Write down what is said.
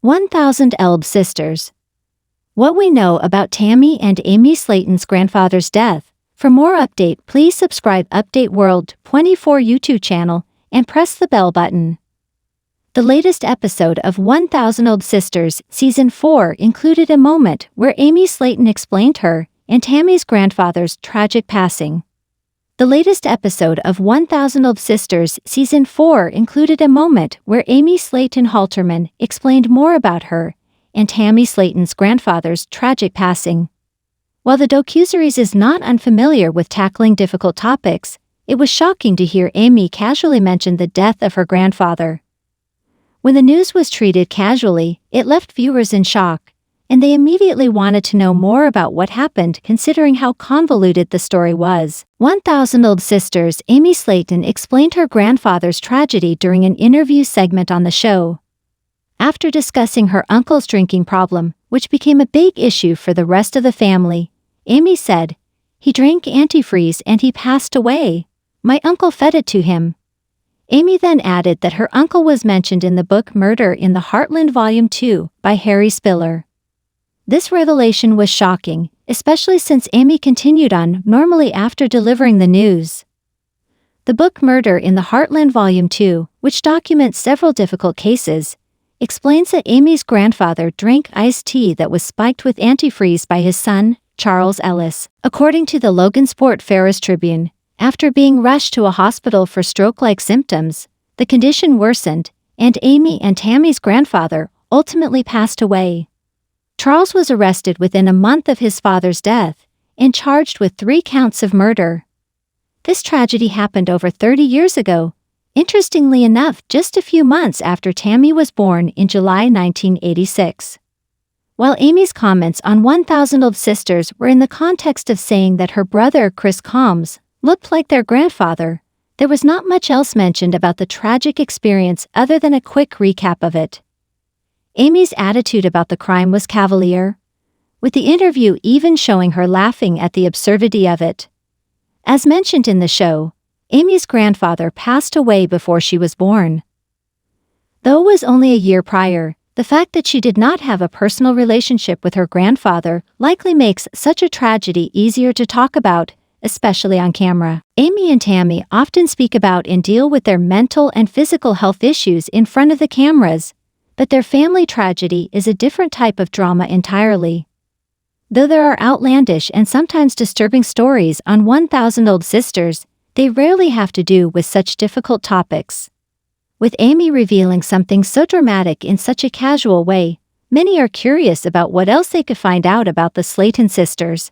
1,000 Elb Sisters. What we know about Tammy and Amy Slaton's grandfather's death. For more update, please subscribe Update World 24 YouTube channel and press the bell button. The latest episode of 1,000 Elb Sisters Season 4 included a moment where Amy Slaton explained her and Tammy's grandfather's tragic passing. The latest episode of 1,000 Elb Sisters Season 4 included a moment where Amy Slaton Halterman explained more about her and Tammy Slaton's grandfather's tragic passing. While the docuseries is not unfamiliar with tackling difficult topics, it was shocking to hear Amy casually mention the death of her grandfather. When the news was treated casually, it left viewers in shock, and they immediately wanted to know more about what happened considering how convoluted the story was. 1,000 Elb Sisters Amy Slaton explained her grandfather's tragedy during an interview segment on the show. After discussing her uncle's drinking problem, which became a big issue for the rest of the family, Amy said, "He drank antifreeze and he passed away. My uncle fed it to him." Amy then added that her uncle was mentioned in the book Murder in the Heartland Volume 2 by Harry Spiller. This revelation was shocking, especially since Amy continued on normally after delivering the news. The book Murder in the Heartland Volume 2, which documents several difficult cases, explains that Amy's grandfather drank iced tea that was spiked with antifreeze by his son, Charles Ellis. According to the Logansport Ferris Tribune, after being rushed to a hospital for stroke-like symptoms, the condition worsened, and Amy and Tammy's grandfather ultimately passed away. Charles was arrested within a month of his father's death and charged with 3 counts of murder. This tragedy happened over 30 years ago, interestingly enough just a few months after Tammy was born in July 1986. While Amy's comments on 1,000 Elb Sisters were in the context of saying that her brother Chris Combs looked like their grandfather, there was not much else mentioned about the tragic experience other than a quick recap of it. Amy's attitude about the crime was cavalier, with the interview even showing her laughing at the absurdity of it. As mentioned in the show, Amy's grandfather passed away before she was born. Though it was only a year prior, the fact that she did not have a personal relationship with her grandfather likely makes such a tragedy easier to talk about, especially on camera. Amy and Tammy often speak about and deal with their mental and physical health issues in front of the cameras, but their family tragedy is a different type of drama entirely. Though there are outlandish and sometimes disturbing stories on 1,000 Elb Sisters, they rarely have to do with such difficult topics. With Amy revealing something so dramatic in such a casual way, many are curious about what else they could find out about the Slaton sisters.